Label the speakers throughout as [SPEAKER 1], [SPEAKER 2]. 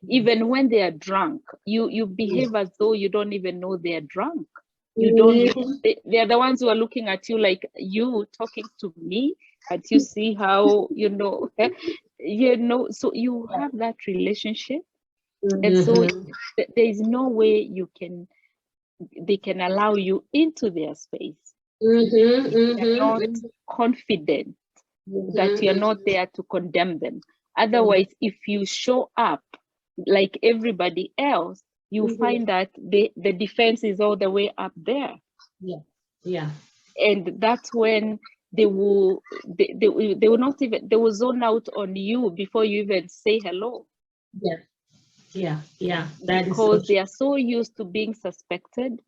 [SPEAKER 1] Even when they are drunk, you behave as though you don't even know they're drunk. You don't, they're the ones who are looking at you like, you talking to me, and you see how, so you have that relationship. And so there is no way they can allow you into their space. You're not confident that you're not there to condemn them. Otherwise, if you show up like everybody else, you find that the defense is all the way up there. And that's when they will not even, they will zone out on you before you even say hello. That because they are so used to being suspected.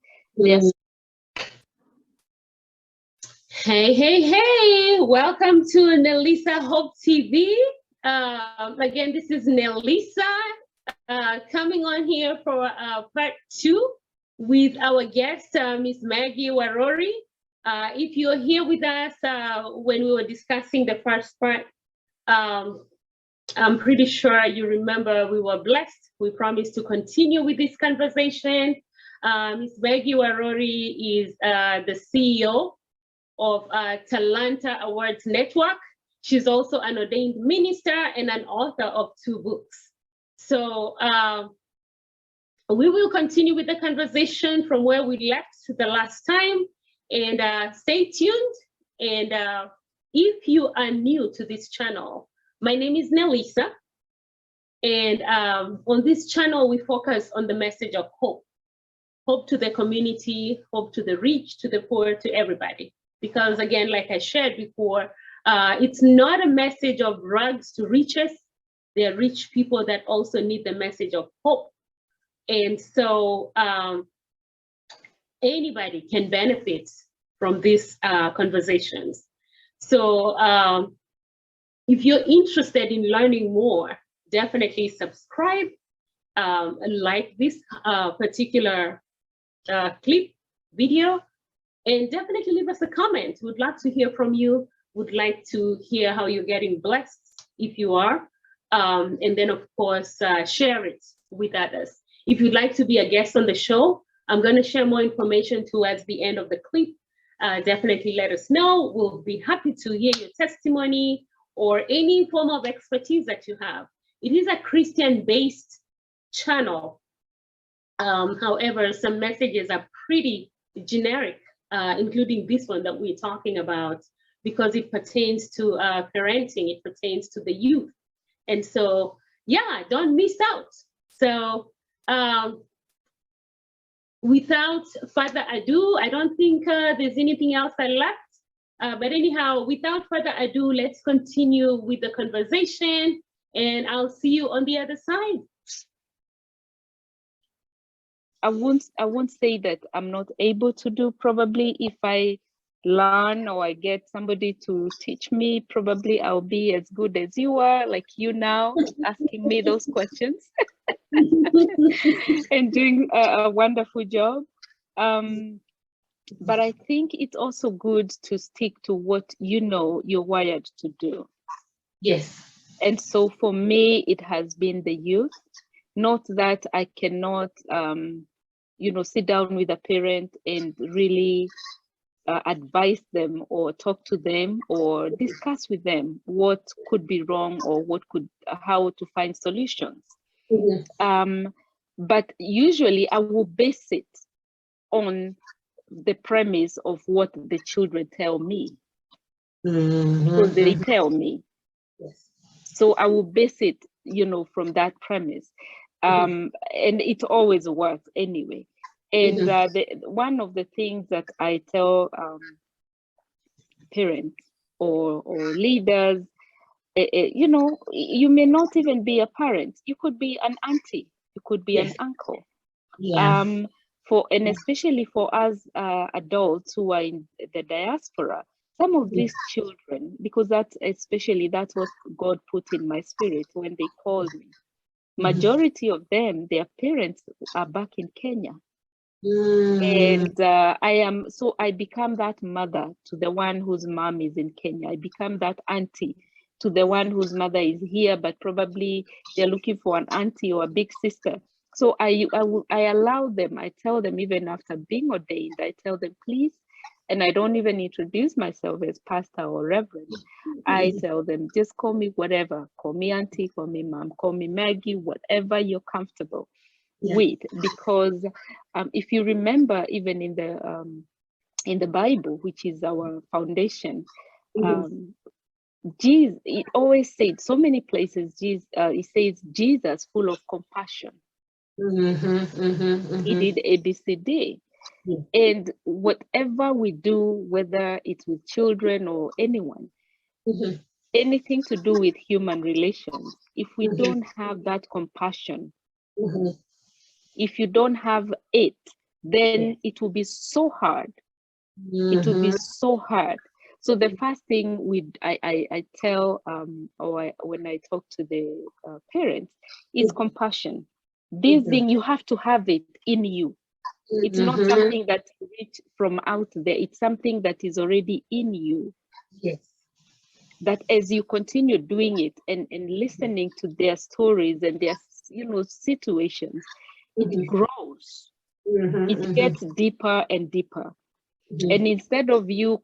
[SPEAKER 2] Hey, welcome to Nelisa Hope TV. Again, this is Nelisa coming on here for part 2 with our guest, Miss Meggie Waruri. If you're here with us when we were discussing the first part, I'm pretty sure you remember we were blessed. We promised to continue with this conversation. Miss Meggie Waruri is the CEO of Talanta Awards Network. She's also an ordained minister and an author of 2 books. So we will continue with the conversation from where we left the last time, and stay tuned. And if you are new to this channel, my name is Nelisa, and on this channel, we focus on the message of hope. Hope to the community, hope to the rich, to the poor, to everybody. Because again, like I shared before, it's not a message of rags to riches. There are rich people that also need the message of hope. And so anybody can benefit from these conversations. So if you're interested in learning more, definitely subscribe, like this particular clip, video, and definitely leave us a comment. We'd love to hear from you. Would like to hear how you're getting blessed, if you are. And then, of course, share it with others. If you'd like to be a guest on the show, I'm going to share more information towards the end of the clip. Definitely let us know. We'll be happy to hear your testimony or any form of expertise that you have. It is a Christian-based channel. However, some messages are pretty generic, including this one that we're talking about, because it pertains to parenting, it pertains to the youth. And so, yeah, don't miss out. So without further ado, I don't think there's anything else I left. But anyhow, without further ado, let's continue with the conversation, and I'll see you on the other side.
[SPEAKER 1] I won't say that I'm not able to do. Probably if I learn or I get somebody to teach me, probably I'll be as good as you are, like you now, asking me those questions and doing a wonderful job. But I think it's also good to stick to what you know you're wired to do.
[SPEAKER 2] Yes.
[SPEAKER 1] And so for me, it has been the youth. Not that I cannot, sit down with a parent and really advise them or talk to them or discuss with them what could be wrong or how to find solutions. But usually I will base it on the premise of what the children tell me, because they tell me.
[SPEAKER 2] Yes.
[SPEAKER 1] So I will base it, from that premise. And it always works anyway. And one of the things that I tell parents or leaders, you may not even be a parent. You could be an auntie. You could be an uncle.
[SPEAKER 2] Yeah.
[SPEAKER 1] And especially for us adults who are in the diaspora, some of these children, because that's what God put in my spirit when they called me. Majority of them, their parents are back in Kenya. And I become that mother to the one whose mom is in Kenya. I become that auntie to the one whose mother is here, but probably they're looking for an auntie or a big sister. So I allow them, I tell them, even after being ordained, I tell them, please, and I don't even introduce myself as pastor or reverend. I tell them, just call me whatever, call me auntie, call me mom, call me Maggie, whatever you're comfortable with. Because if you remember, even in the Bible, which is our foundation, Jesus, it always said, so many places, Jesus, it says Jesus full of compassion. He did ABCD. And whatever we do, whether it's with children or anyone, anything to do with human relations, if we don't have that compassion, if you don't have it, then it will be so hard. It will be so hard. So the first thing I tell when I talk to the parents is compassion. This thing, you have to have it in you. It's not something that's reached from out there. It's something that is already in you.
[SPEAKER 2] Yes.
[SPEAKER 1] That as you continue doing it and listening to their stories and their situations, it grows. It gets deeper and deeper. And instead of you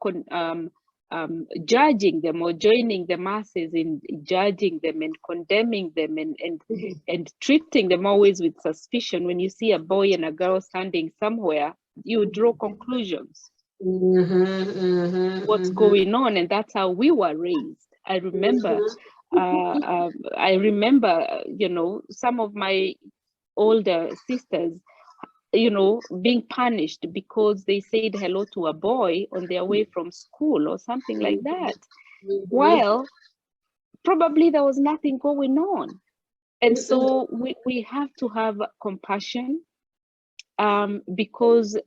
[SPEAKER 1] judging them or joining the masses in judging them and condemning them and treating them always with suspicion, when you see a boy and a girl standing somewhere, you draw conclusions. What's going on? And that's how we were raised. I remember, some of my older sisters, being punished because they said hello to a boy on their way from school or something like that. While probably there was nothing going on. And so we have to have compassion, because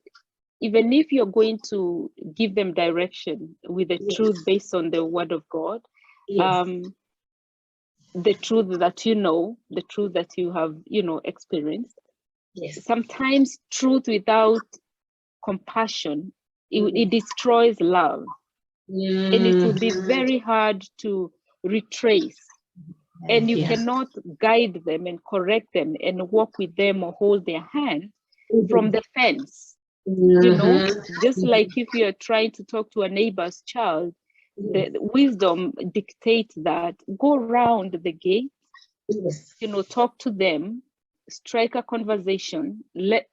[SPEAKER 1] even if you're going to give them direction with the truth based on the word of God, the truth that the truth that you have, experienced, sometimes truth without compassion, it destroys love. And it will be very hard to retrace. And you cannot guide them and correct them and walk with them or hold their hand from the fence. Just like if you're trying to talk to a neighbor's child, the wisdom dictates that go around the gate, talk to them, strike a conversation,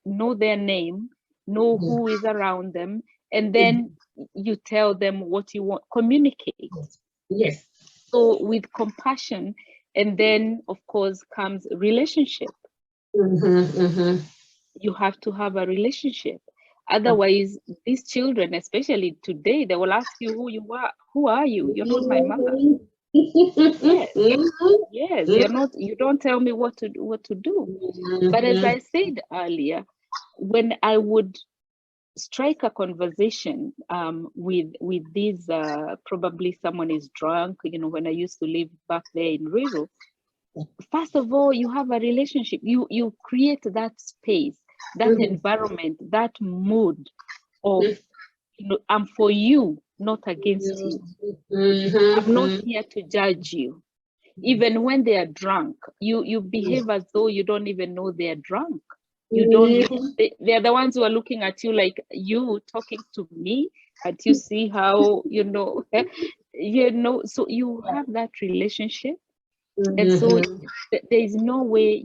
[SPEAKER 1] know their name, know who is around them, and then you tell them what you want, communicate.
[SPEAKER 2] Yes.
[SPEAKER 1] So with compassion, and then of course comes relationship. You have to have a relationship. Otherwise, these children, especially today, they will ask you who you are. Who are you? You're not my mother. Yes, you're not. You don't tell me what to do. But as I said earlier, when I would strike a conversation with these, probably someone is drunk. When I used to live back there in rural, first of all, you have a relationship. You create that space, that environment, that mood of, I'm for you, not against you. I'm not here to judge you. Even when they are drunk, you behave as though you don't even know they're drunk. You don't. They're the ones who are looking at you like, you talking to me. Can't you see how So you have that relationship, and so there is no way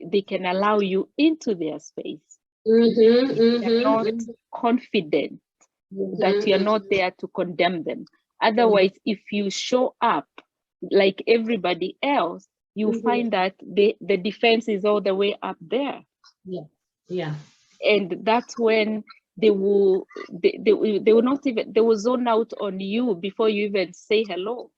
[SPEAKER 1] they can allow you into their space. You're not confident that you're not there to condemn them. Otherwise, if you show up like everybody else, you find that the defense is all the way up there. And that's when they will not even, they will zone out on you before you even say hello.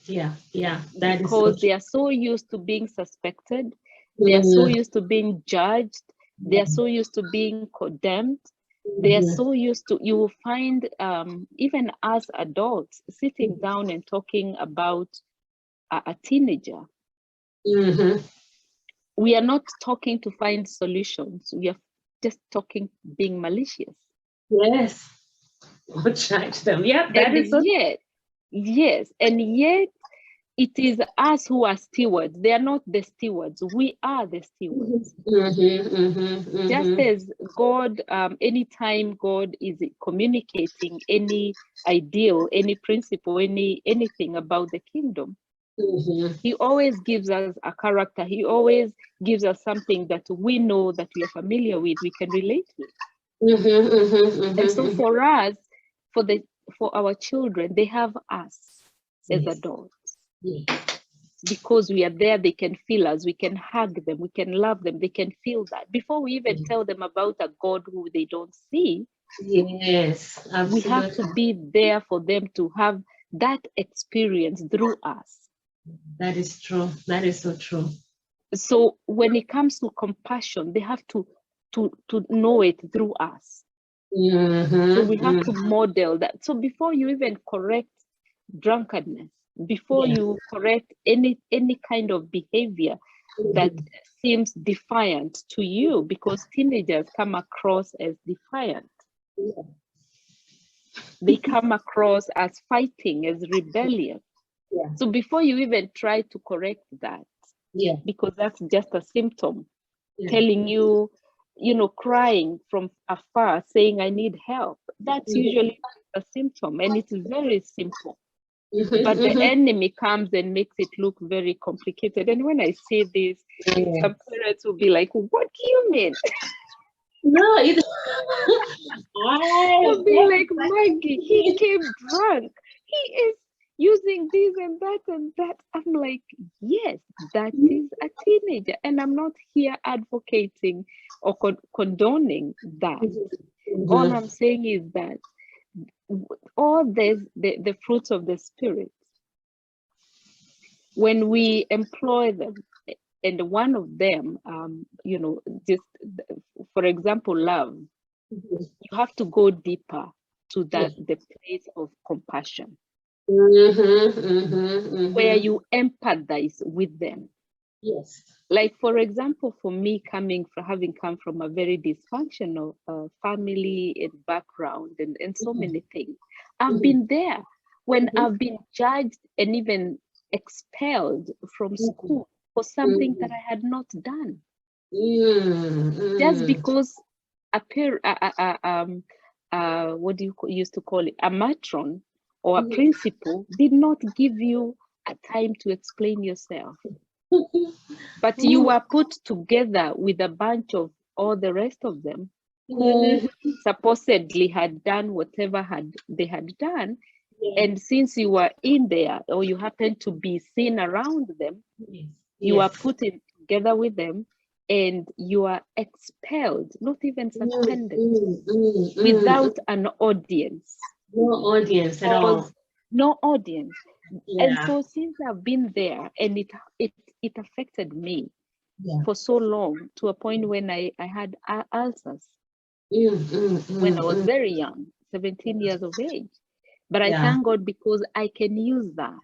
[SPEAKER 2] That
[SPEAKER 1] because they are so used to being suspected, they are so used to being judged, they are so used to being condemned, they are so used to, you will find even as adults sitting down and talking about a teenager. We are not talking to find solutions, we are just talking being malicious.
[SPEAKER 2] Or judge them. That is so.
[SPEAKER 1] Yes, and yet it is us who are stewards. They are not the stewards. We are the stewards. Just as God, anytime God is communicating any ideal, any principle, anything about the kingdom, he always gives us a character. He always gives us something that we know, that we are familiar with, we can relate with. And so for us, for our children, they have us as adults. Because we are there, they can feel us, we can hug them, we can love them, they can feel that. Before we even tell them about a God who they don't see,
[SPEAKER 2] yes, absolutely.
[SPEAKER 1] We have to be there for them to have that experience through us.
[SPEAKER 2] That is true. That is so true.
[SPEAKER 1] So when it comes to compassion, they have to know it through us. So we have to model that. So before you even correct drunkenness, before you correct any kind of behavior that seems defiant to you, because teenagers come across as defiant. They come across as fighting, as rebellion. So before you even try to correct that, because that's just a symptom, telling you, crying from afar, saying, I need help. That's usually a symptom, and it's very simple. But the enemy comes and makes it look very complicated. And when I say this, some parents will be like, what do you mean?
[SPEAKER 2] No, it's
[SPEAKER 1] I'll be like, Maggie, he came drunk. He is using this and that. I'm like, yes, that is a teenager. And I'm not here advocating or condoning that. All I'm saying is that all the fruits of the Spirit, when we employ them, and one of them, just for example, love, you have to go deeper to that, the place of compassion, where you empathize with them.
[SPEAKER 2] Yes.
[SPEAKER 1] Like, for example, for me, having come from a very dysfunctional family and background and so many things, I've been there when I've been judged and even expelled from school for something that I had not done. Just because what do you used to call it? A matron or a principal did not give you a time to explain yourself. But you were put together with a bunch of all the rest of them who supposedly had done whatever they had done. And since you were in there, or you happened to be seen around them, you are put together with them, and you are expelled, not even suspended, without an audience.
[SPEAKER 2] No audience at all.
[SPEAKER 1] No audience. And so since I've been there, and it affected me for so long, to a point when I had ulcers when I was very young, 17 years of age. But I thank God, because I can use that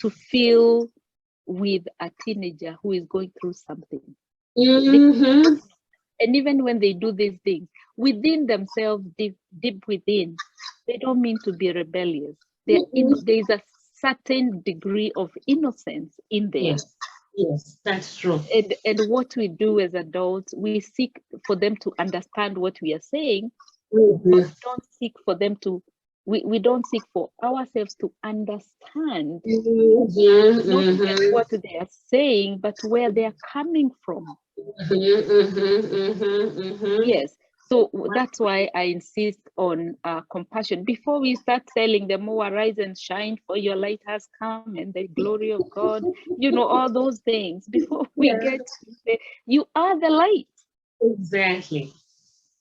[SPEAKER 1] to feel with a teenager who is going through something. And even when they do these things within themselves, deep within, they don't mean to be rebellious. There's a certain degree of innocence in there.
[SPEAKER 2] Yes, that's true.
[SPEAKER 1] And what we do as adults, we seek for them to understand what we are saying, but we don't seek for them to, we don't seek for ourselves to understand not even what they are saying, but where they are coming from. Yes. So that's why I insist on compassion. Before we start telling them, oh, arise and shine, for your light has come and the glory of God, all those things, before we get to say, you are the light.
[SPEAKER 2] Exactly.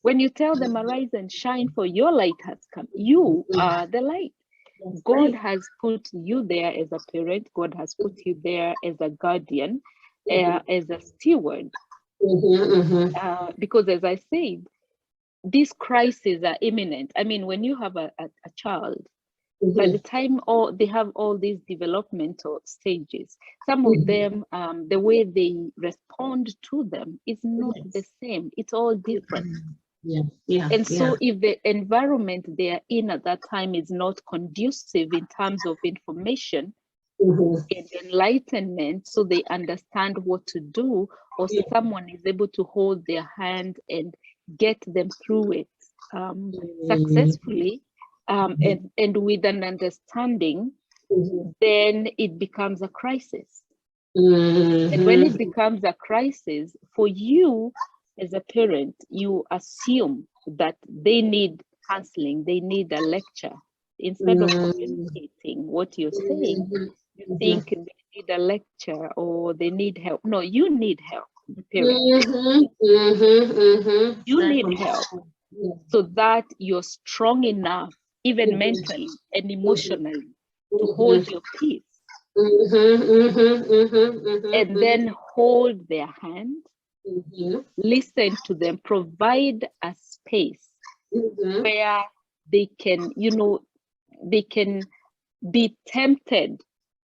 [SPEAKER 1] When you tell them, arise and shine, for your light has come, you are the light. God has put you there as a parent. God has put you there as a guardian, as a steward. Because as I said, these crises are imminent. I mean, when you have a child, by the time they have all these developmental stages, some of them, the way they respond to them is not the same. It's all different. And so if the environment they are in at that time is not conducive in terms of information and enlightenment, so they understand what to do, or someone is able to hold their hand and get them through it successfully, and with an understanding, then it becomes a crisis. And when it becomes a crisis, for you as a parent, you assume that they need counseling, they need a lecture. Instead of communicating what you're saying, you think they need a lecture or they need help. No, you need help, the parent. You need help so that you're strong enough, even mentally and emotionally, to hold your peace. And then hold their hand, listen to them, provide a space where they can, they can be tempted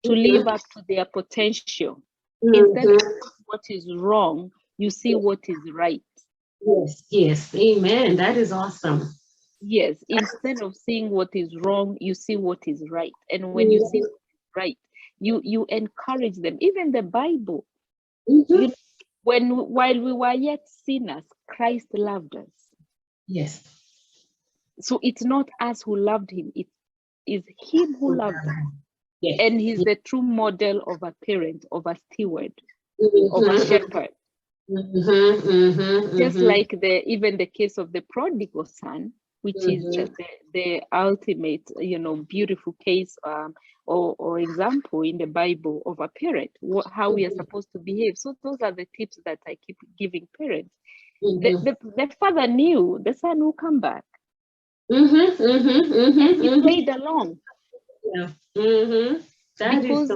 [SPEAKER 1] to live up to their potential. Instead of what is wrong, you see what is right.
[SPEAKER 2] Yes, amen. That is awesome.
[SPEAKER 1] Yes, instead of seeing what is wrong, you see what is right. And when you see what is right, you encourage them. Even the Bible, while we were yet sinners, Christ loved us.
[SPEAKER 2] Yes.
[SPEAKER 1] So it's not us who loved him, it is him who loved us. Yes. And he's the true model of a parent, of a steward, of a shepherd. Just like even the case of the prodigal son, which is the ultimate, beautiful case or example in the Bible of a parent, how we are supposed to behave. So those are the tips that I keep giving parents. The father knew the son will come back. And he played along. Because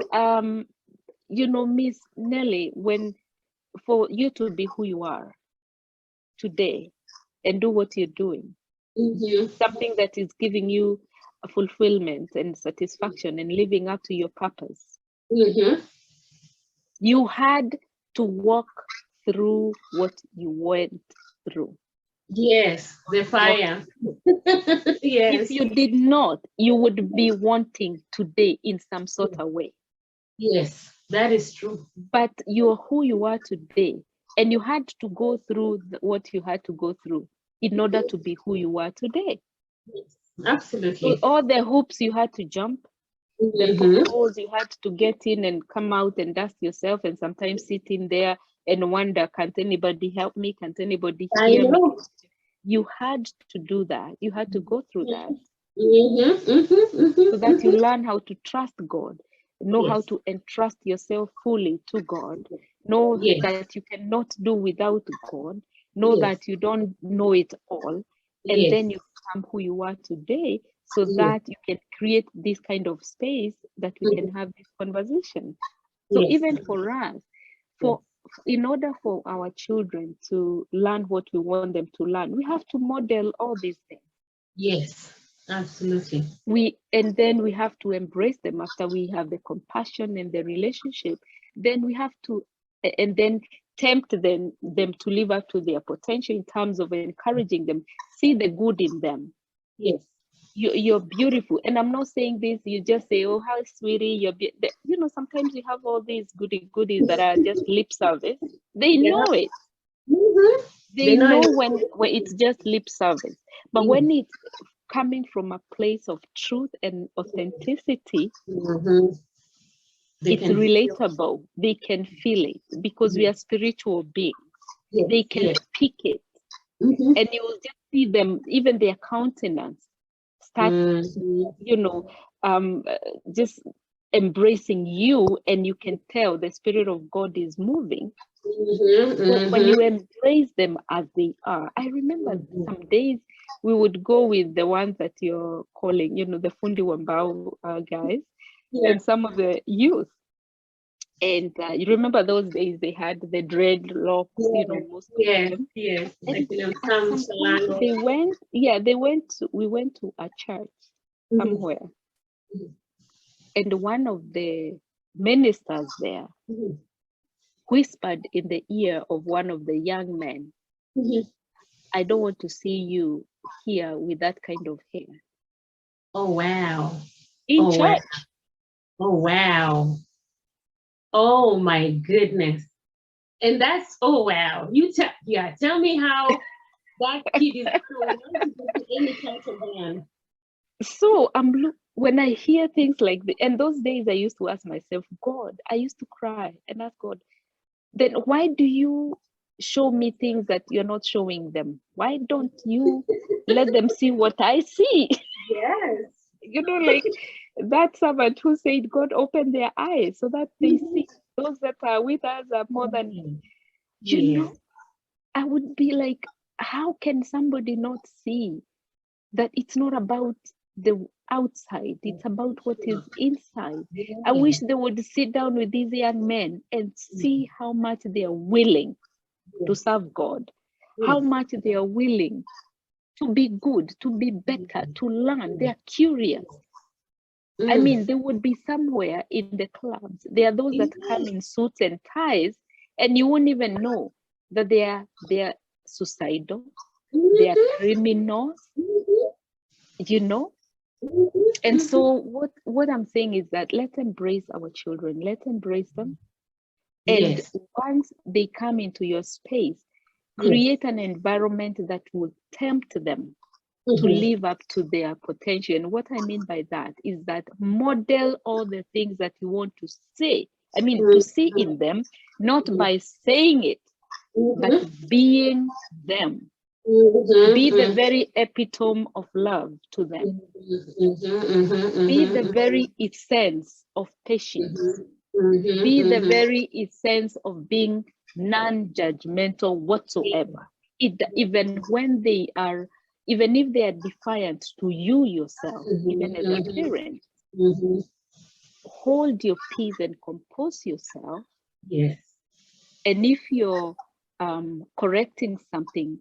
[SPEAKER 1] Miss Nelly, for you to be who you are today and do what you're doing, something that is giving you a fulfillment and satisfaction and living up to your purpose, you had to walk through what you went through.
[SPEAKER 2] Yes, the fire. Yes.
[SPEAKER 1] If you did not, you would be wanting today in some sort of way.
[SPEAKER 2] Yes, that is true.
[SPEAKER 1] But you're who you are today, and you had to go through what you had to go through in order to be who you are today.
[SPEAKER 2] Yes, absolutely.
[SPEAKER 1] So all the hoops you had to jump, the potholes you had to get in and come out and dust yourself, and sometimes sit in there and wonder, can't anybody help me? Can't anybody hear me? You had to do that. You had to go through that. So that you learn how to trust God, know how to entrust yourself fully to God, know that you cannot do without God, know that you don't know it all, and then you become who you are today, so that you can create this kind of space that we can have this conversation. So even for us, in order for our children to learn what we want them to learn, we have to model all these things.
[SPEAKER 2] Yes, absolutely.
[SPEAKER 1] And then we have to embrace them after we have the compassion and the relationship. Then we have to, and then tempt them to live up to their potential in terms of encouraging them, see the good in them.
[SPEAKER 2] Yes.
[SPEAKER 1] You're beautiful. And I'm not saying this, you just say, oh, how sweetie, sometimes you have all these goodies that are just lip service. They know it. They know when it's just lip service. But when it's coming from a place of truth and authenticity, it's relatable. They can feel it because we are spiritual beings. They can pick it. And you will just see them, even their countenance, start, just embracing you, and you can tell the Spirit of God is moving. When you embrace them as they are. I remember some days we would go with the ones that you're calling, the Fundi Wambao guys, and some of the youth. And you remember those days they had the dreadlocks, most of them.
[SPEAKER 2] Yes.
[SPEAKER 1] And we went to a church somewhere. And one of the ministers there whispered in the ear of one of the young men, I don't want to see you here with that kind of hair.
[SPEAKER 2] Oh, wow.
[SPEAKER 1] In church.
[SPEAKER 2] Wow. Oh, wow. Oh, my goodness. And that's, oh, wow. Tell me how that kid is going to go to any church again.
[SPEAKER 1] So when I hear things like this, and those days I used to ask myself, God, I used to cry and ask God, then why do you show me things that you're not showing them? Why don't you let them see what I see?
[SPEAKER 2] Yes.
[SPEAKER 1] You know, like that servant who said, God, open their eyes so that they see. Those that are with us are more than, you know, I would be like, how can somebody not see that it's not about the outside, it's about what is inside? I wish they would sit down with these young men and see how much they are willing to serve God, how much they are willing to be good, to be better, to learn. They are curious. I mean, they would be somewhere in the clubs. There are those that come in suits and ties, and you won't even know that they are suicidal, they are criminals, you know. And so what I'm saying is that let's embrace our children, let's embrace them. And once they come into your space, create an environment that will tempt them to live up to their potential. And what I mean by that is that model all the things that you want to say. I mean, to see in them, not by saying it, but being them. Be the very epitome of love to them. Be the very essence of patience. Be the very essence of being non-judgmental whatsoever. Even if they are defiant to you yourself, even as a parent, hold your peace and compose yourself.
[SPEAKER 2] Yes.
[SPEAKER 1] And if you're correcting something,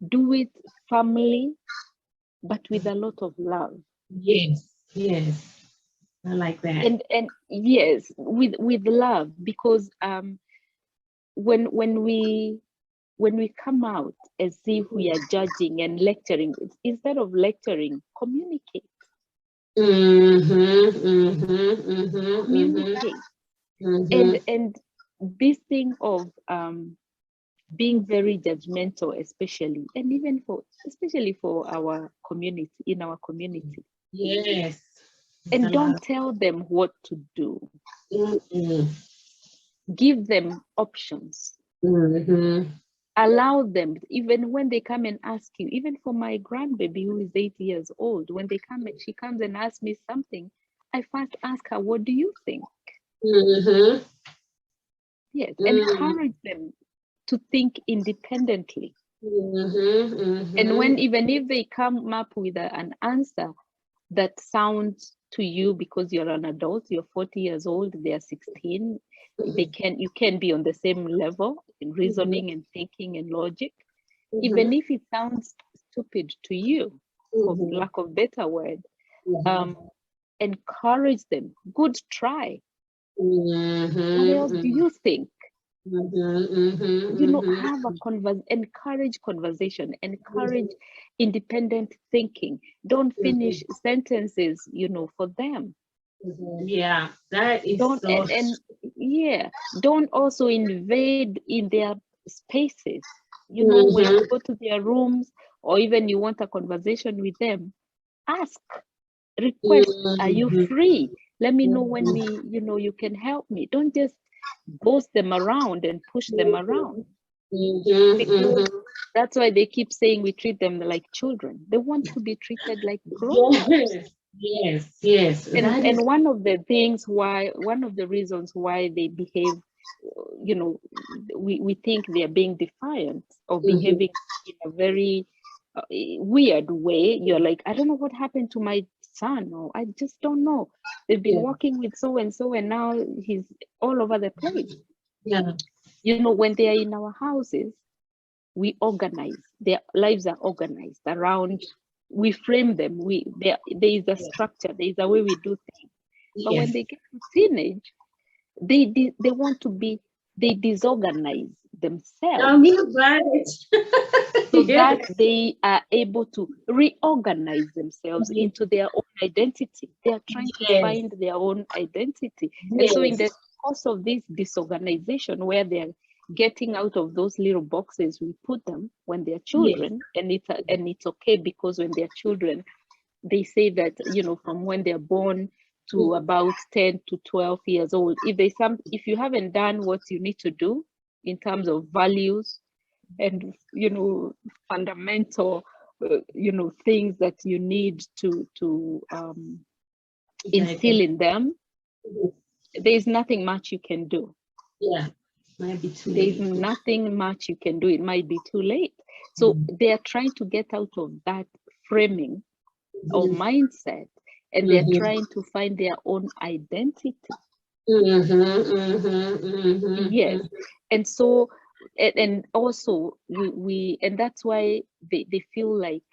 [SPEAKER 1] do it firmly, but with a lot of love.
[SPEAKER 2] Yes, yes. I like that.
[SPEAKER 1] And yes, with love, because when we come out as if we are judging and lecturing, instead of lecturing, communicate. Communicate. And this thing of being very judgmental, especially, and even especially for our community, in our community.
[SPEAKER 2] Yes.
[SPEAKER 1] And don't tell them what to do. Give them options. Allow them, even when they come and ask you, even for my grandbaby who is 8 years old, when she comes and asks me something, I first ask her, what do you think? Yes, encourage them to think independently. And even if they come up with an answer that sounds to you, because you're an adult, you're 40 years old, they are 16, you can be on the same level in reasoning and thinking and logic. Even if it sounds stupid to you, for lack of better word, encourage them. Good try. What else do you think? You know, have encourage conversation, encourage independent thinking. Don't finish sentences, for them.
[SPEAKER 2] Yeah, that is
[SPEAKER 1] don't also invade in their spaces. When you go to their rooms, or even you want a conversation with them, ask, request, are you free? Let me know when you can help me. Don't just boss them around and push them around. Because that's why they keep saying we treat them like children. They want to be treated like grown-ups.
[SPEAKER 2] Yes.
[SPEAKER 1] And one of the reasons why they behave, we think they are being defiant or behaving in a very weird way. You're like, I don't know what happened to my son, or I just don't know. They've been working with so and so, and now he's all over the place. When they are in our houses, we organize. Their lives are organized around. We frame them. There is a structure. There is a way we do things. But when they get to teenage, they want to be. They disorganize. themselves, so
[SPEAKER 2] Yes.
[SPEAKER 1] that they are able to reorganize themselves into their own identity. They are trying to find their own identity. And so in the course of this disorganization, where they're getting out of those little boxes we put them when they're children, and it's okay, because when they're children, they say that, you know, from when they're born to about 10 to 12 years old, if you haven't done what you need to do in terms of values and, you know, fundamental, you know, things that you need to instill in them, there's nothing much you can do.
[SPEAKER 2] Might be too late.
[SPEAKER 1] There's nothing much you can do. It might be too late. So they're trying to get out of that framing or mindset, and they're trying to find their own identity. Yes. And so, and also and that's why they feel like,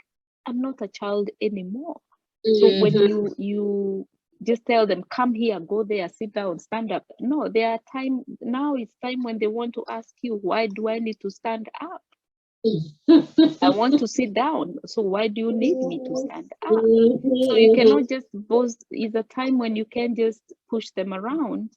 [SPEAKER 1] I'm not a child anymore. So when you just tell them, come here, go there, sit down, stand up. No, now it's time when they want to ask you, why do I need to stand up? I want to sit down. So why do you need me to stand up? So you cannot just boast. It's a time when you can't just push them around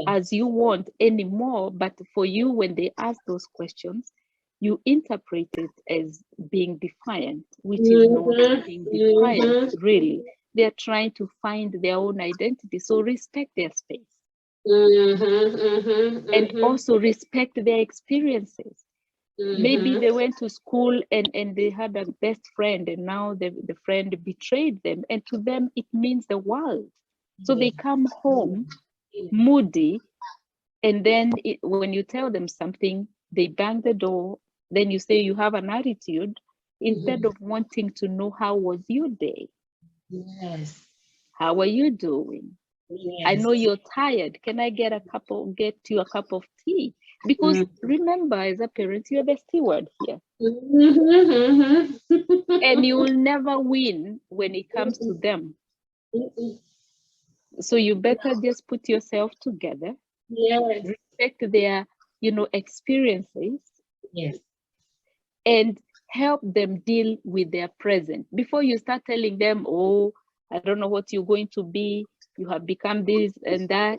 [SPEAKER 1] as you want anymore. But for you, when they ask those questions, you interpret it as being defiant, which is not being defiant, really. They're trying to find their own identity. So respect their space. And also respect their experiences. Maybe they went to school and they had a best friend, and now the friend betrayed them. And to them, it means the world. So they come home moody, and then when you tell them something, they bang the door. Then you say you have an attitude instead of wanting to know, how was your day? How are you doing? I know you're tired. Can I get you a cup of tea? Because remember, as a parent, you're the steward here. And you will never win when it comes to them. So you better just put yourself together. Respect their, you know, experiences. And help them deal with their present. Before you start telling them, oh, I don't know what you're going to be. You have become this and that.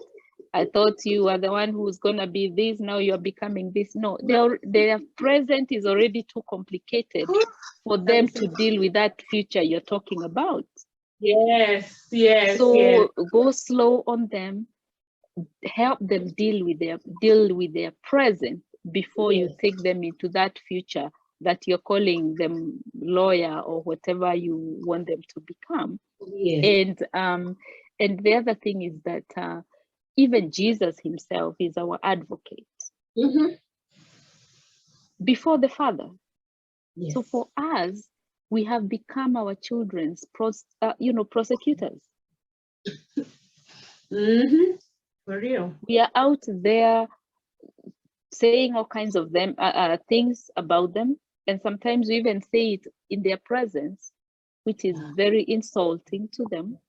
[SPEAKER 1] I thought you were the one who's going to be this. Now you're becoming this. No, their present is already too complicated for them to deal with that future you're talking about. So go slow on them. Help them deal with their present before you take them into that future that you're calling them lawyer or whatever you want them to become. And the other thing is that even Jesus himself is our advocate before the Father. So for us, we have become our children's prosecutors.
[SPEAKER 2] For real.
[SPEAKER 1] We are out there saying all kinds of things about them, and sometimes we even say it in their presence, which is very insulting to them.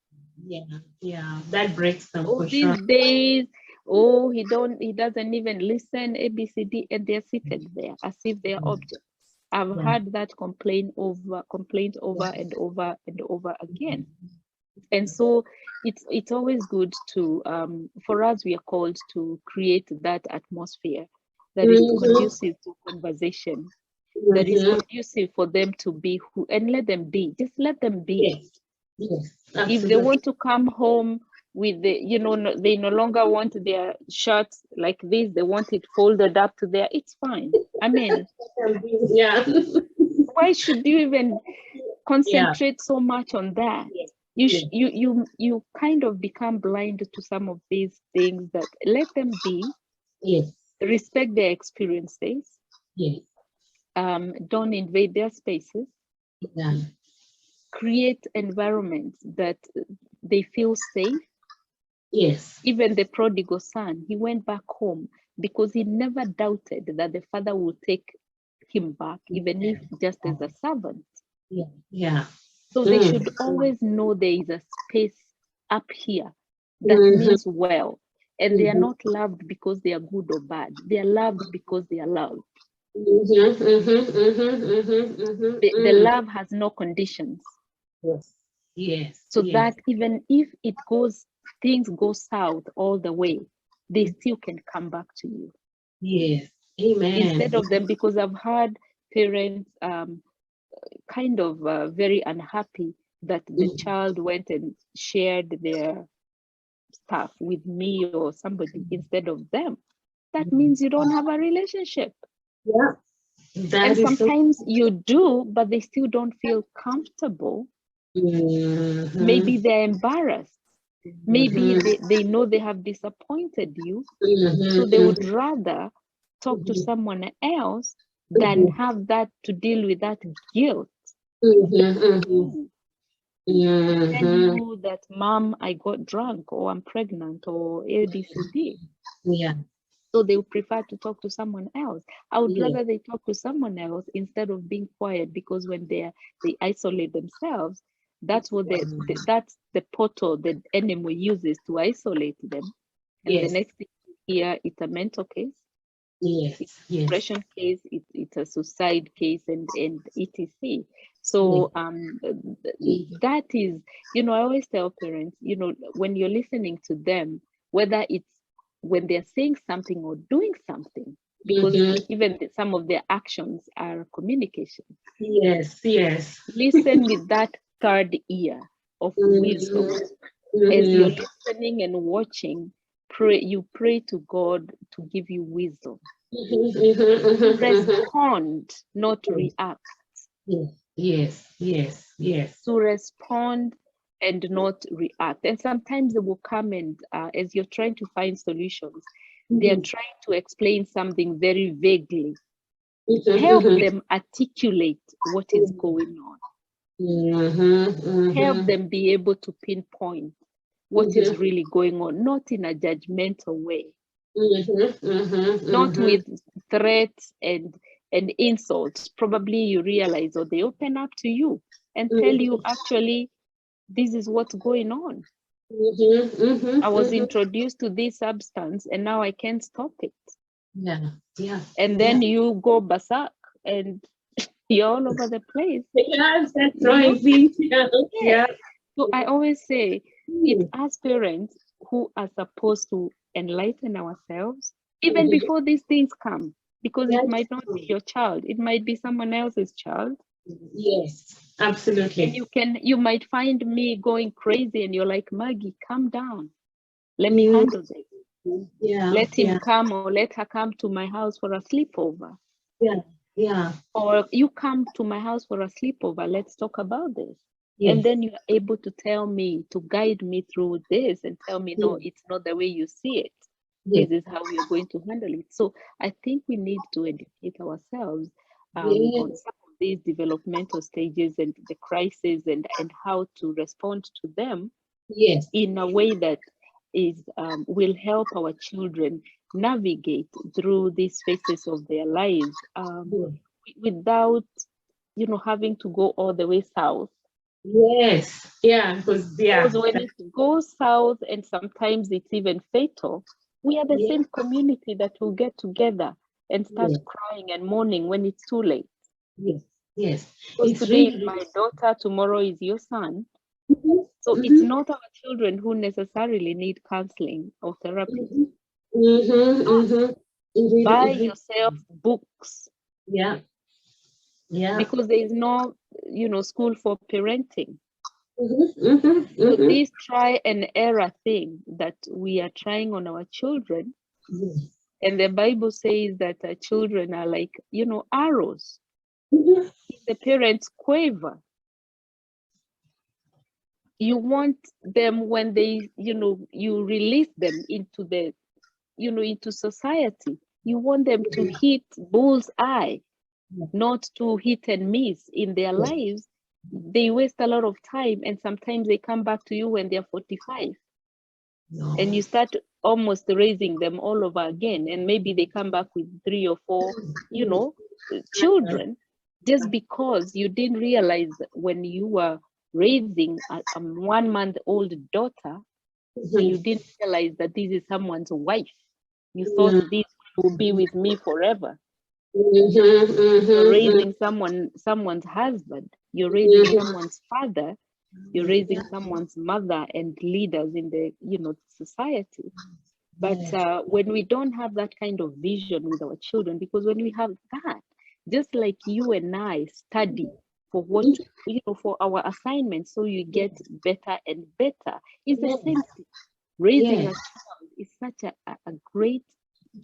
[SPEAKER 2] That breaks them.
[SPEAKER 1] Oh, these days, oh, he doesn't even listen, ABCD, and they're seated there as if they're objects. I've heard that complaint over and over and over again. And so it's always good to for us, we are called to create that atmosphere that is conducive to conversation, that is conducive for them to be who, and let them be. Just let them be. If they want to come home with they no longer want their shirts like this, they want it folded up to there, it's fine. I mean, why should you even concentrate so much on that? You kind of become blind to some of these things. That let them be. Respect their experiences. Don't invade their spaces. Create environments that they feel safe. Even the prodigal son, he went back home because he never doubted that the father would take him back, even if just as a servant. So they should always know there is a space up here that means well. and they are not loved because they are good or bad. They are loved because they are loved. The love has no conditions.
[SPEAKER 2] Yes.
[SPEAKER 1] So that even if things go south all the way, they still can come back to you.
[SPEAKER 2] Yes. Amen.
[SPEAKER 1] Instead of them, because I've had parents kind of very unhappy that the child went and shared their stuff with me or somebody instead of them. That means you don't have a relationship.
[SPEAKER 2] Yeah.
[SPEAKER 1] And sometimes you do, but they still don't feel comfortable. Maybe they're embarrassed. Maybe they know they have disappointed you. So they would rather talk to someone else than have that to deal with that guilt. Tell you that, Mom, I got drunk, or I'm pregnant, or ABCD.
[SPEAKER 2] Yeah.
[SPEAKER 1] So they would prefer to talk to someone else. I would rather they talk to someone else instead of being quiet, because when they isolate themselves, that's what that's the portal the enemy uses to isolate them. And the next thing here, it's a mental case. It's a depression case, it's a suicide case, and etc. So that is, I always tell parents, when you're listening to them, whether it's when they're saying something or doing something, because even some of their actions are communication.
[SPEAKER 2] Yes.
[SPEAKER 1] Listen with that third ear of wisdom. As you're listening and watching, you pray to God to give you wisdom. Respond, not react.
[SPEAKER 2] Yes.
[SPEAKER 1] To respond and not react. And sometimes they will come and as you're trying to find solutions, they're trying to explain something very vaguely. Help them articulate what is going on. Help them be able to pinpoint what is really going on, not in a judgmental way, not with threats and insults. Probably you realize, or they open up to you and tell you, actually, this is what's going on. I was introduced to this substance and now I can't stop it. And then you go berserk and you're all over the place. So I always say, it's us parents who are supposed to enlighten ourselves even before these things come, because it might not be your child, it might be someone else's child.
[SPEAKER 2] Yes, absolutely.
[SPEAKER 1] And you might find me going crazy and you're like, Maggie, calm down, let me handle this. Let him come, or let her come to my house for a sleepover. Or you come to my house for a sleepover, let's talk about this. And then you're able to tell me, to guide me through this and tell me, no, it's not the way you see it. This is how we're going to handle it. So I think we need to educate ourselves on some of these developmental stages and the crises and how to respond to them in a way that is will help our children navigate through these phases of their lives without having to go all the way south. Because when it goes south, and sometimes it's even fatal, we are the same community that will get together and start crying and mourning when it's too late. Because today is my daughter, tomorrow is your son. So it's not our children who necessarily need counseling or therapy. Buy yourself books. Because there is no, school for parenting. So this try and error thing that we are trying on our children, and the Bible says that our children are like, arrows. The parents quaver. You want them when they, you release them into the, into society. You want them to hit bull's eye, not to hit and miss in their lives. They waste a lot of time, and sometimes they come back to you when they're 45. And you start almost raising them all over again, and maybe they come back with 3 or 4 children, just because you didn't realize when you were raising a 1-month-old daughter So you didn't realize that this is someone's wife. You thought this will be with me forever. You're raising someone's husband. You're raising someone's father. You're raising someone's mother and leaders in the society. But when we don't have that kind of vision with our children, because when we have that, just like you and I study for what for our assignments, so you get better and better, it's the same thing. Raising a child is such a great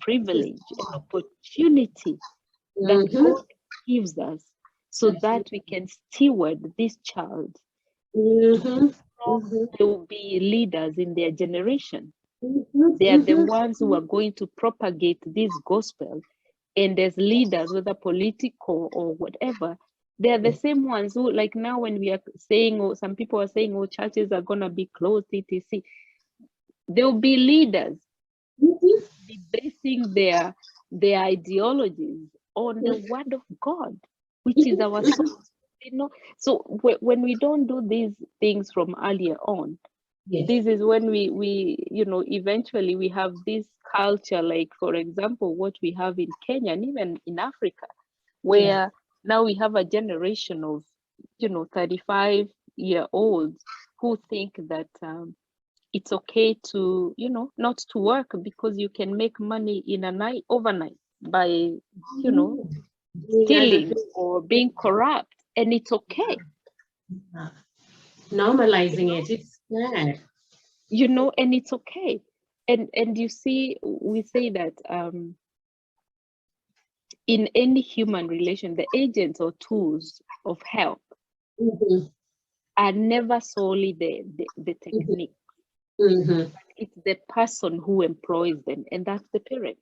[SPEAKER 1] privilege and opportunity that God gives us, so that we can steward this child. They will be leaders in their generation. They are the ones who are going to propagate this gospel, and as leaders, whether political or whatever, they are the same ones who, like now when we are saying, or some people are saying, oh, churches are gonna be closed, etc. They will be leaders, be basing their ideologies on the word of God, which is our source. So when we don't do these things from earlier on, this is when we eventually we have this culture, like for example what we have in Kenya and even in Africa, where now we have a generation of 35-year-olds who think that it's okay to not to work because you can make money in a night, overnight, by stealing or being corrupt, and it's okay.
[SPEAKER 2] Normalizing it, it's bad.
[SPEAKER 1] And it's okay. And you see, we say that in any human relation, the agents or tools of help are never solely the technique. It's the person who employs them, and that's the parent.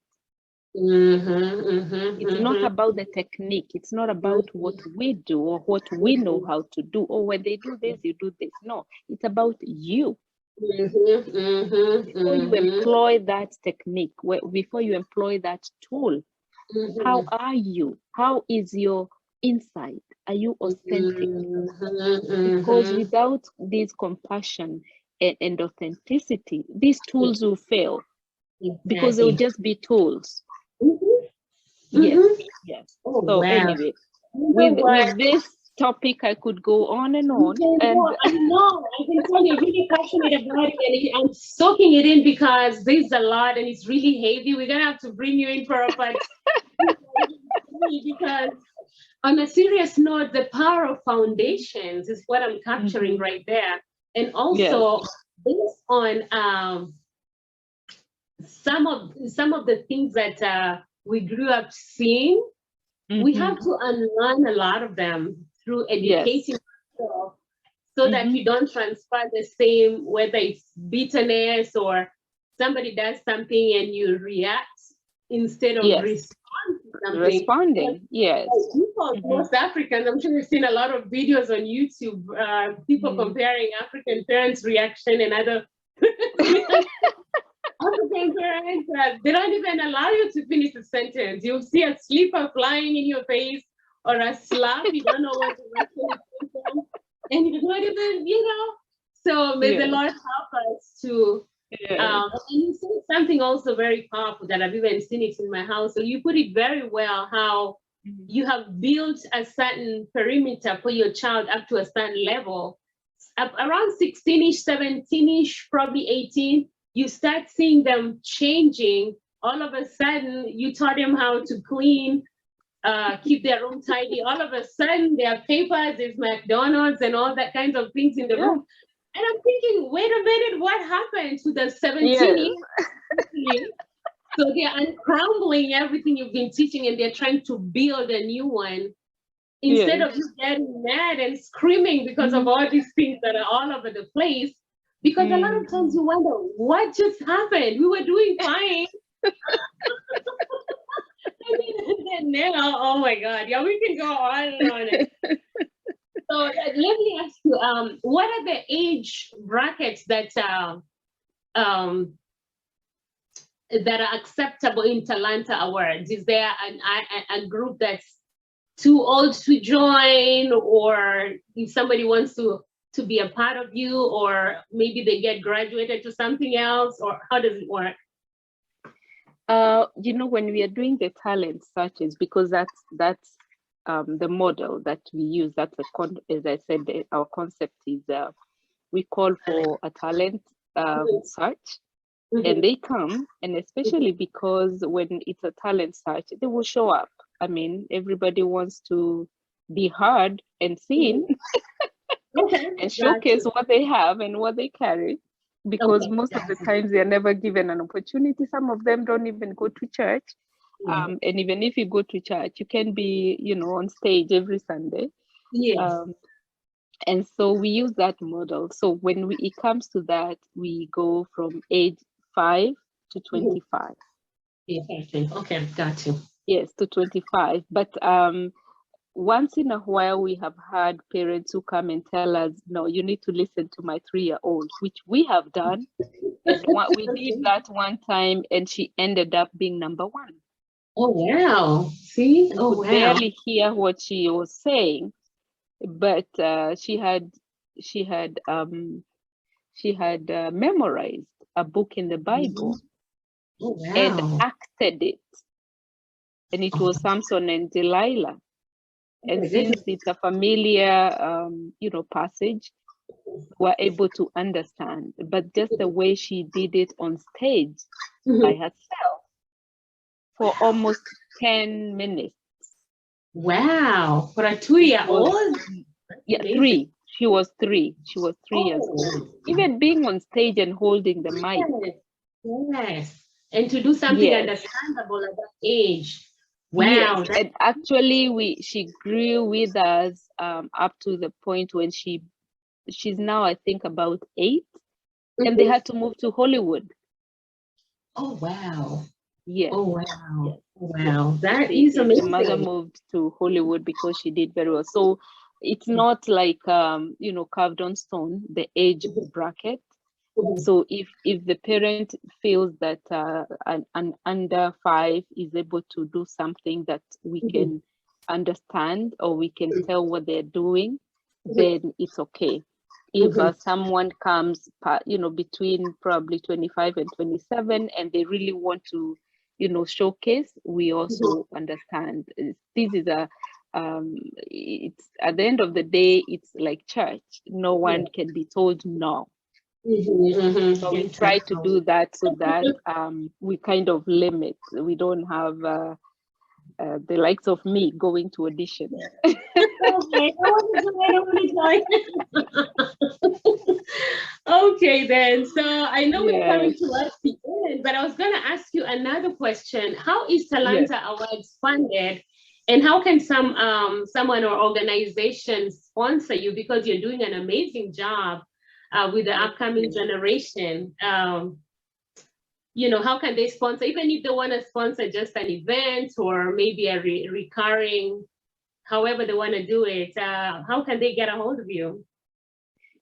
[SPEAKER 1] It's not about the technique. It's not about what we do or what we know how to do, or when they do this, you do this. No, it's about you. Before you employ that technique, before you employ that tool, how are you? How is your inside? Are you authentic? Because without this compassion and authenticity, these tools will fail, because they'll just be tools. Yes.
[SPEAKER 2] Oh,
[SPEAKER 1] so
[SPEAKER 2] wow.
[SPEAKER 1] Anyway, with this topic, I could go on and on.
[SPEAKER 2] I know. I can tell you're really passionate about it, and I'm soaking it in because there's a lot and it's really heavy. We're gonna have to bring you in for a part because on a serious note, the power of foundations is what I'm capturing right there, and also based on some of the things that we grew up seeing, we have to unlearn a lot of them through educating ourselves, so that we don't transfer the same, whether it's bitterness or somebody does something and you react instead of
[SPEAKER 1] responding. Yes.
[SPEAKER 2] Most Africans, I'm sure you've seen a lot of videos on YouTube, people comparing African parents' reaction and other African parents. They don't even allow you to finish a sentence. You'll see a slipper flying in your face or a slap. You don't know what direction, and you don't even, So may the Lord help us to. And you said something also very powerful that I've even seen it in my house. So you put it very well, how you have built a certain perimeter for your child up to a certain level. Around 16-ish, 17-ish, probably 18, you start seeing them changing. All of a sudden, you taught them how to clean, keep their room tidy. All of a sudden, their papers, there's McDonald's and all that kinds of things in the room. And I'm thinking, wait a minute, what happened to the 17? So they're uncrumbling everything you've been teaching, and they're trying to build a new one. Instead of you getting mad and screaming because of all these things that are all over the place. Because a lot of times you wonder, what just happened? We were doing fine. and then now, oh my God, we can go on and on. So let me ask you, what are the age brackets that are acceptable in Talanta Awards? Is there a group that's too old to join, or if somebody wants to to be a part of you, or maybe they get graduated to something else, or how does it work?
[SPEAKER 1] You know, when we are doing the talent searches, because that's the model that we use, that's as I said, our concept is we call for a talent search, and they come, and especially because when it's a talent search, they will show up. I mean, everybody wants to be heard and seen and showcase what they have and what they carry, because most of the times they're never given an opportunity. Some of them don't even go to church. And even if you go to church, you can be, you know, on stage every Sunday. And so we use that model. So when it comes to that, we go from age 5 to 25.
[SPEAKER 2] Okay, got you.
[SPEAKER 1] Yes, to 25. But once in a while, we have had parents who come and tell us, no, you need to listen to my 3-year-old, which we have done. And we did that one time, and she ended up being number 1.
[SPEAKER 2] Oh, wow. See? Oh, wow.
[SPEAKER 1] Barely hear what she was saying, but she had memorized a book in the Bible and acted it. And it was Samson and Delilah. And since it's a familiar, you know, passage, we're able to understand. But just the way she did it on stage by herself for almost 10 minutes.
[SPEAKER 2] Wow, for a 2-year-old?
[SPEAKER 1] Yeah, 3. She was 3. She was 3 years old. Even being on stage and holding the mic.
[SPEAKER 2] Yes. And to do something understandable at that age. Wow.
[SPEAKER 1] Yes. And actually she grew with us up to the point when she's now, I think, about 8. And they had to move to Hollywood.
[SPEAKER 2] Oh, wow.
[SPEAKER 1] Yes.
[SPEAKER 2] Oh, wow. Yes. Wow. That is amazing.
[SPEAKER 1] The mother moved to Hollywood because she did very well. So it's not like, you know, carved on stone, the age bracket. So if the parent feels that an under 5 is able to do something that we can understand, or we can tell what they're doing, then it's okay. If someone comes, you know, between probably 25 and 27, and they really want to, you know, showcase, we also understand. This is it's at the end of the day, it's like church. No one can be told no. So we try to do that so that we kind of limit. We don't have the likes of me going to audition.
[SPEAKER 2] Okay, then. So I know we're coming towards the end, but I was going to ask you another question. How is Talanta Awards funded? And how can someone or organization sponsor you? Because you're doing an amazing job with the upcoming generation. You know, how can they sponsor, even if they want to sponsor just an event or maybe a recurring, however they want to do it, how can they get a hold of you?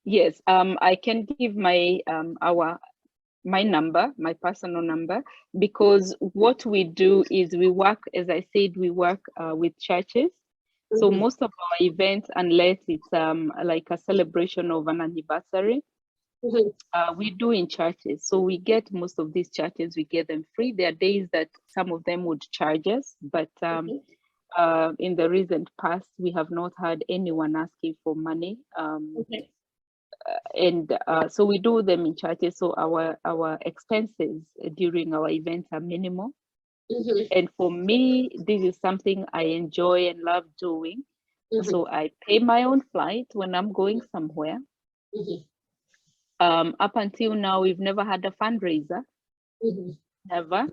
[SPEAKER 1] Yes, I can give my my number, my personal number, because what we do is we work, as I said, we work with churches. So most of our events, unless it's like a celebration of an anniversary, we do in churches. So we get most of these churches, we get them free. There are days that some of them would charge us, but in the recent past, we have not had anyone asking for money. And so we do them in churches. So our expenses during our events are minimal. And for me, this is something I enjoy and love doing. So I pay my own flight when I'm going somewhere. Up until now, we've never had a fundraiser. Never.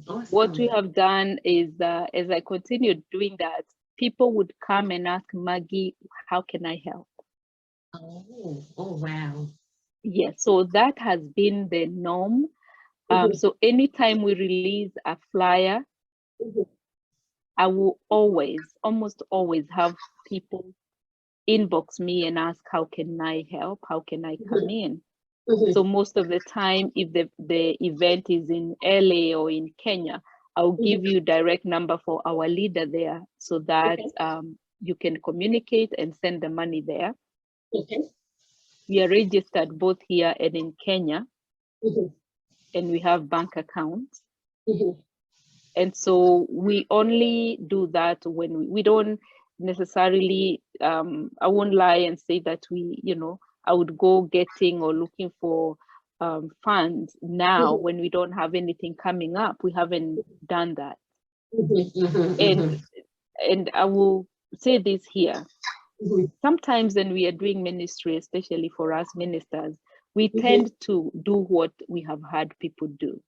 [SPEAKER 1] Awesome. What we have done is, as I continued doing that, people would come and ask Maggie, how can I help?
[SPEAKER 2] Oh, wow.
[SPEAKER 1] Yeah, so that has been the norm. So anytime we release a flyer, I will almost always have people inbox me and ask, how can I help? How can I come in? So most of the time, if the event is in LA or in Kenya, I'll give you direct number for our leader there so that you can communicate and send the money there.
[SPEAKER 2] Okay.
[SPEAKER 1] We are registered both here and in Kenya, and we have bank accounts. And so we only do that when we don't necessarily, I won't lie and say that we, I would go getting or looking for funds now when we don't have anything coming up. We haven't done that. And I will say this here. Sometimes when we are doing ministry, especially for us ministers, we tend to do what we have had people do.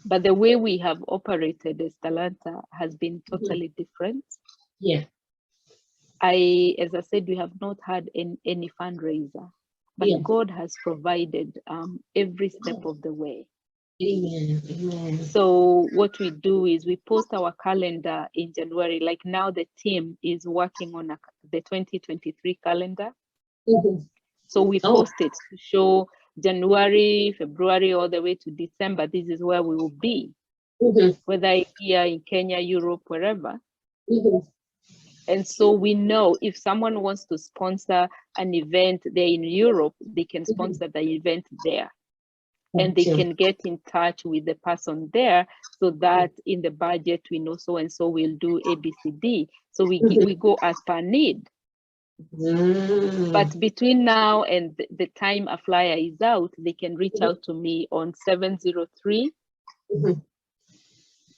[SPEAKER 1] But the way we have operated as Talanta has been totally different.
[SPEAKER 2] Yeah.
[SPEAKER 1] As I said, we have not had any fundraiser, but God has provided every step of the way.
[SPEAKER 2] Amen. Amen.
[SPEAKER 1] So what we do is we post our calendar in January. Like now the team is working on the 2023 calendar. So we post it to show January, February, all the way to December. This is where we will be, whether here in Kenya, Europe, wherever. And so we know if someone wants to sponsor an event there in Europe, they can sponsor the event there. And they can get in touch with the person there so that in the budget we know so and so will do ABCD. So we go as per need. But between now and the time a flyer is out, they can reach out to me on 703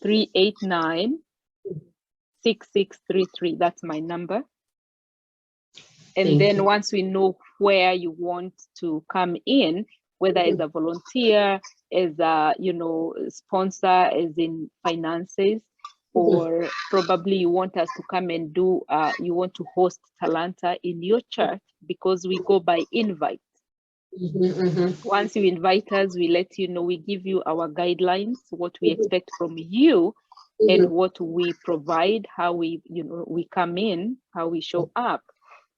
[SPEAKER 1] 389 6633. That's my number. And then once we know where you want to come in, whether as a volunteer, as a sponsor, as in finances, or probably you want us to come and do, you want to host Talanta in your church, because we go by invite. Once you invite us, we let you know, we give you our guidelines, what we expect from you, and what we provide, how we come in, how we show up.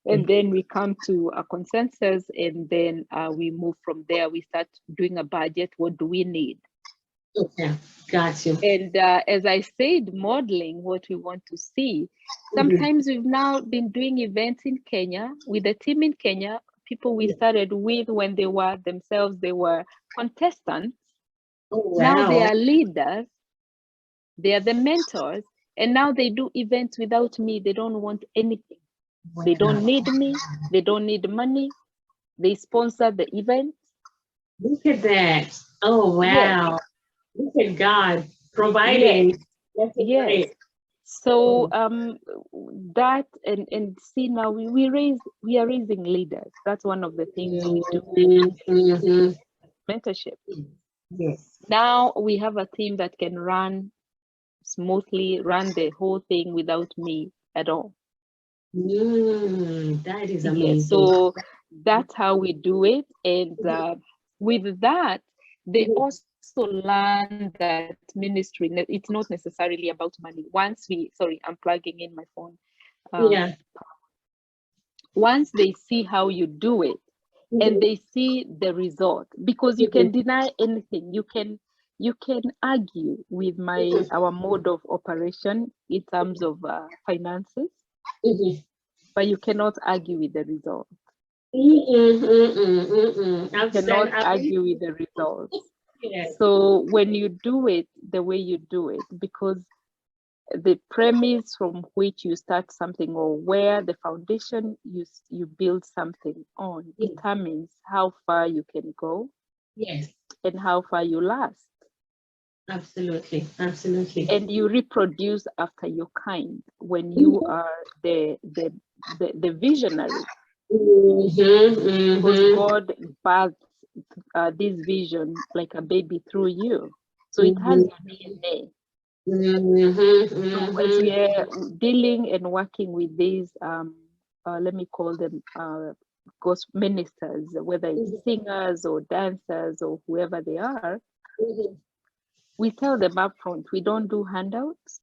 [SPEAKER 1] And then we come to a consensus, and then we move from there. We start doing a budget. What do we need?
[SPEAKER 2] Okay, got you.
[SPEAKER 1] And as I said, modeling what we want to see. Sometimes we've now been doing events in Kenya with a team in Kenya, people we started with when they were themselves, they were contestants. Now they are leaders. They are the mentors. And now they do events without me. They don't want anything. They don't need me. They don't need money. They sponsor the event.
[SPEAKER 2] Look at that. Oh, wow.
[SPEAKER 1] Yes.
[SPEAKER 2] Look at God providing.
[SPEAKER 1] Yes. So that and see now we are raising leaders. That's one of the things we do. Mentorship.
[SPEAKER 2] Yes.
[SPEAKER 1] Now we have a team that can run smoothly, run the whole thing without me at all.
[SPEAKER 2] That is amazing.
[SPEAKER 1] So that's how we do it. And with that, they also learn that ministry, it's not necessarily about money. Sorry, I'm plugging in my phone. Once they see how you do it, and they see the result, because you can deny anything. You can argue with our mode of operation in terms of finances, but you cannot argue with the result. You cannot argue with the results. So when you do it the way you do it, because the premise from which you start something, or where the foundation you build something on, determines how far you can go, and how far you last.
[SPEAKER 2] Absolutely, absolutely.
[SPEAKER 1] And you reproduce after your kind when you are the visionary. Because God births this vision like a baby through you, so it has your DNA. So as we are dealing and working with these, let me call them gospel ministers, whether it's singers or dancers or whoever they are, we tell them up front, we don't do handouts.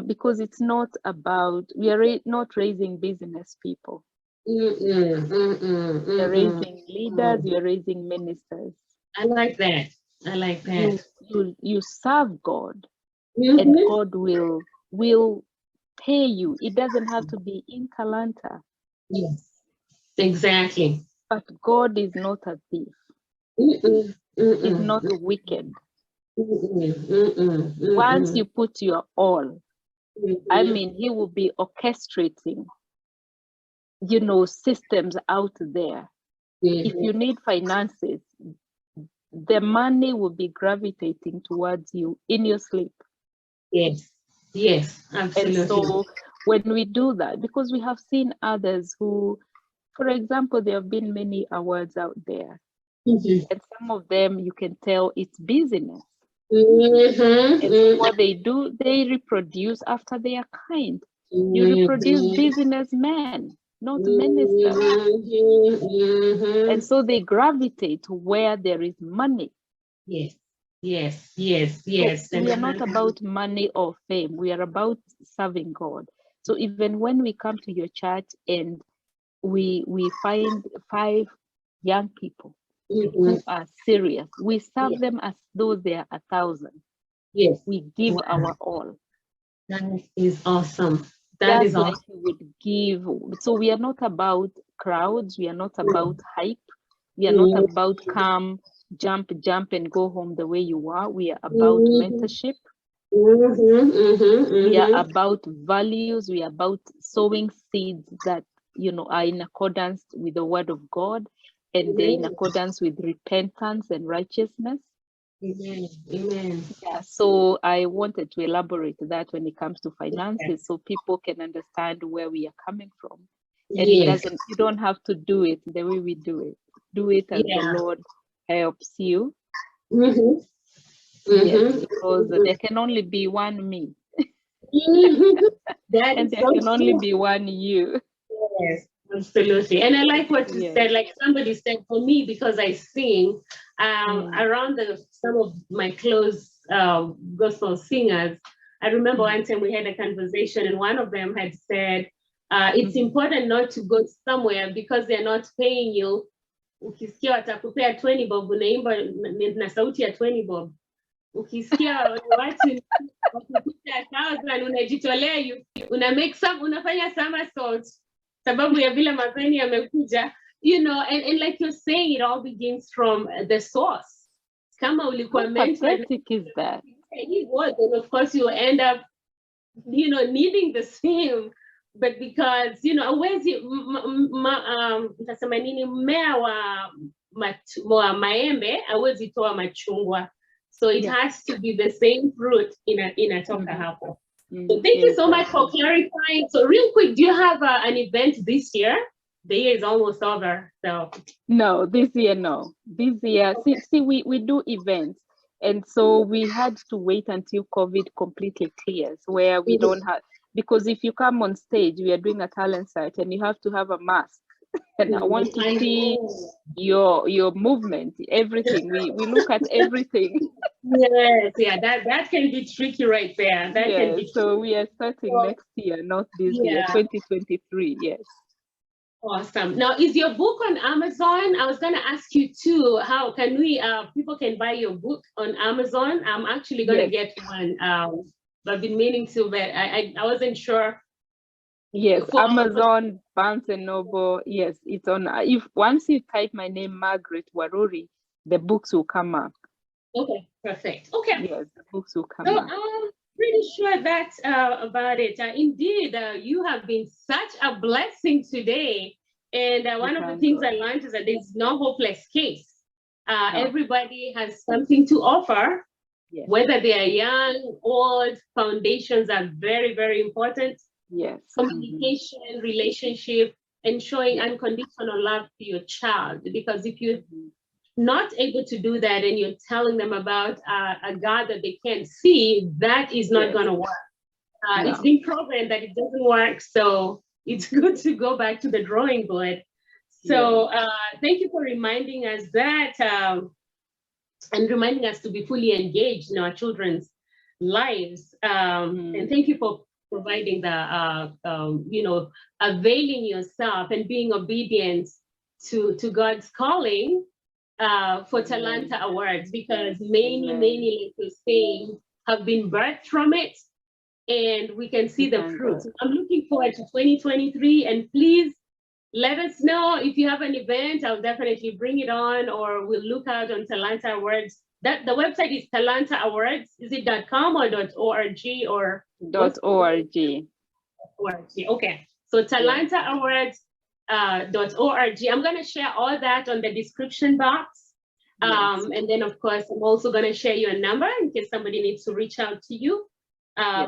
[SPEAKER 1] Because it's not about, we are not raising business people. We're raising leaders, we're raising ministers.
[SPEAKER 2] I like that. I like that.
[SPEAKER 1] You serve God, and God will pay you. It doesn't have to be in Talanta.
[SPEAKER 2] Yes, exactly.
[SPEAKER 1] But God is not a thief. He's not wicked. Once you put your all, I mean, he will be orchestrating, systems out there. If you need finances, the money will be gravitating towards you in your sleep.
[SPEAKER 2] Yes, absolutely.
[SPEAKER 1] And so when we do that, because we have seen others who, for example, there have been many awards out there, and some of them you can tell it's business. And what they do, they reproduce after their kind. You reproduce businessmen, not ministers. And so they gravitate to where there is money.
[SPEAKER 2] Yes.
[SPEAKER 1] So we are not about money or fame. We are about serving God. So even when we come to your church and we find 5 young people who are serious, we serve them as though they are 1,000.
[SPEAKER 2] Yes.
[SPEAKER 1] We give our all.
[SPEAKER 2] That is awesome.
[SPEAKER 1] That's
[SPEAKER 2] is
[SPEAKER 1] like
[SPEAKER 2] awesome.
[SPEAKER 1] we would give. So we are not about crowds. We are not about hype. We are not about come, jump, and go home the way you are. We are about mentorship. We are about values. We are about sowing seeds that, are in accordance with the word of God, and they're in accordance with repentance and righteousness.
[SPEAKER 2] Amen.
[SPEAKER 1] Yeah, so I wanted to elaborate that when it comes to finances, so people can understand where we are coming from. And you don't have to do it the way we do it. Do it as the Lord helps you. Yes, because there can only be one me. And there can only be one you.
[SPEAKER 2] Yes, absolutely. And I like what you said, like somebody said, for me, because I sing around some of my close gospel singers. I remember one time we had a conversation and one of them had said, it's important not to go somewhere because they're not paying you. Ukisikia watakupea 20 bob, unaimba na sauti ya 20 bob. Ukisikia watu wakupea 1,000, unajitolea, unafanya somersault sababu ya vile mapeni yamekuja, and like you're saying, it all begins from the source. Kama ulikuwa mentored,
[SPEAKER 1] is that?
[SPEAKER 2] He was, and of course you end up, needing the same, but because, hawezi nitasema nini, mmea wa maembe hawezi toa machungwa. So it has to be the same fruit inatoka hapo. So thank you so much for clarifying. So real quick, do you have an event this year? The year is almost over, so.
[SPEAKER 1] No, this year, no. This year, see, we do events. And so we had to wait until COVID completely clears, where we don't have, because if you come on stage, we are doing a talent search and you have to have a mask. And I want to see your movement, everything. We look at everything.
[SPEAKER 2] Yes, that can be tricky right there. That can be
[SPEAKER 1] so we are starting next year, not this year, 2023, yes.
[SPEAKER 2] Awesome. Now, is your book on Amazon? I was going to ask you too, how can people can buy your book on Amazon? I'm actually going to get one. I've been meaning to, but I wasn't sure.
[SPEAKER 1] Yes, Amazon, Barnes and Noble. Yes, it's on. If once you type my name, Margaret Waruri, the books will come up.
[SPEAKER 2] Okay, perfect. Okay.
[SPEAKER 1] Yes, the books will come up.
[SPEAKER 2] I'm pretty sure that's about it. Indeed, you have been such a blessing today. And one of the things I learned is that there's no hopeless case. Everybody has something to offer, whether they are young, old. Foundations are very, very important.
[SPEAKER 1] Yes.
[SPEAKER 2] Communication, relationship, and showing unconditional love to your child. Because if you're not able to do that and you're telling them about a God that they can't see, that is not going to work. It's been proven that it doesn't work. So it's good to go back to the drawing board. So thank you for reminding us that and reminding us to be fully engaged in our children's lives. And thank you for providing the, availing yourself and being obedient to God's calling for Talanta Awards, because many, like you're saying, have been birthed from it. and we can see the
[SPEAKER 1] Thank
[SPEAKER 2] fruits.
[SPEAKER 1] God.
[SPEAKER 2] I'm looking forward to 2023, and please let us know if you have an event. I'll definitely bring it on, or we'll look out on Talanta Awards. That the website is Talanta Awards. Is it .com or .org or
[SPEAKER 1] .org?
[SPEAKER 2] Okay, so Talanta Awards .org. I'm going to share all that on the description box.
[SPEAKER 1] Yes.
[SPEAKER 2] And then, of course, I'm also going to share your number in case somebody needs to reach out to you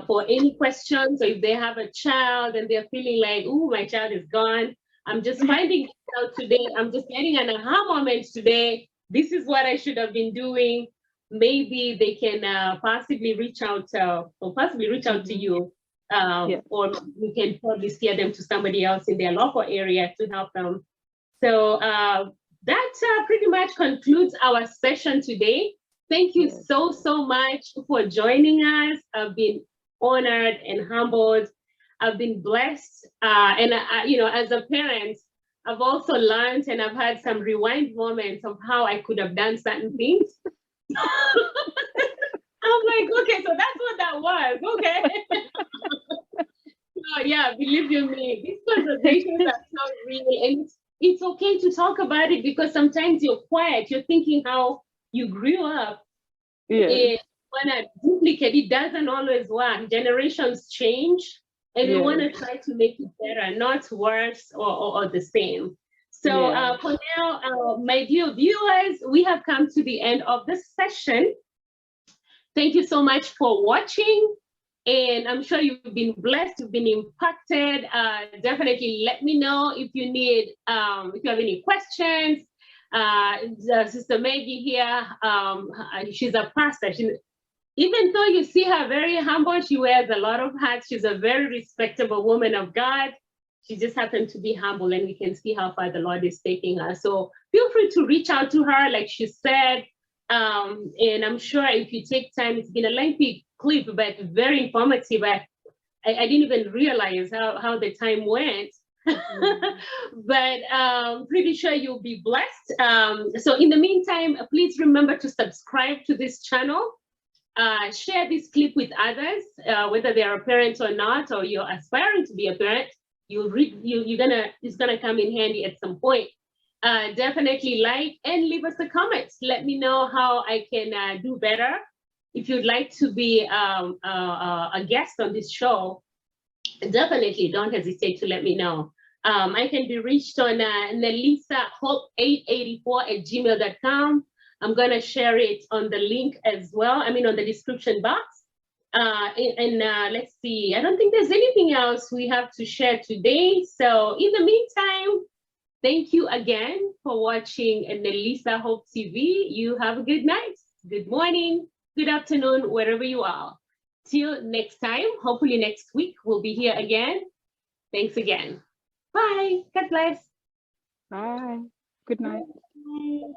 [SPEAKER 2] for any questions, or if they have a child and they're feeling like, oh, my child is gone. I'm just finding out today. I'm just getting an aha moment today. This is what I should have been doing. Maybe they can possibly reach out to you. Or you can probably steer them to somebody else in their local area to help them. So that pretty much concludes our session today. Thank you so much for joining us. I've been honored and humbled. I've been blessed. And you know, as a parent, I've also learned, and I've had some rewind moments of how I could have done certain things. I'm like, okay, so that's what that was. Okay. So yeah, believe you me, these conversations are so real, and it's okay to talk about it, because sometimes you're quiet, you're thinking how you grew up. And when I duplicate, it doesn't always work. Generations change, and we want to try to make it better, not worse or the same. So for now, my dear viewers, we have come to the end of this session. Thank you so much for watching. And I'm sure you've been blessed, you've been impacted. Definitely let me know if you need, if you have any questions. Sister Meggie here, she's a pastor. Even though you see her very humble, she wears a lot of hats. She's a very respectable woman of God. She just happened to be humble, and we can see how far the Lord is taking her. So feel free to reach out to her, like she said. And I'm sure if you take time, it's been a lengthy clip, but very informative. I didn't even realize how the time went. But pretty sure you'll be blessed. So in the meantime, please remember to subscribe to this channel. Share this clip with others, whether they are a parent or not, or you're aspiring to be a parent. It's gonna come in handy at some point. Definitely like and leave us a comment. Let me know how I can do better. If you'd like to be a guest on this show, definitely don't hesitate to let me know. I can be reached on NelisaHope884@gmail.com. I'm going to share it on the link as well. I mean, on the description box. Let's see. I don't think there's anything else we have to share today. So in the meantime, thank you again for watching Nelisa Hope TV. You have a good night, good morning, good afternoon, wherever you are. Till next time, hopefully next week, we'll be here again. Thanks again. Bye. God bless.
[SPEAKER 1] Bye. Good night.
[SPEAKER 2] Bye.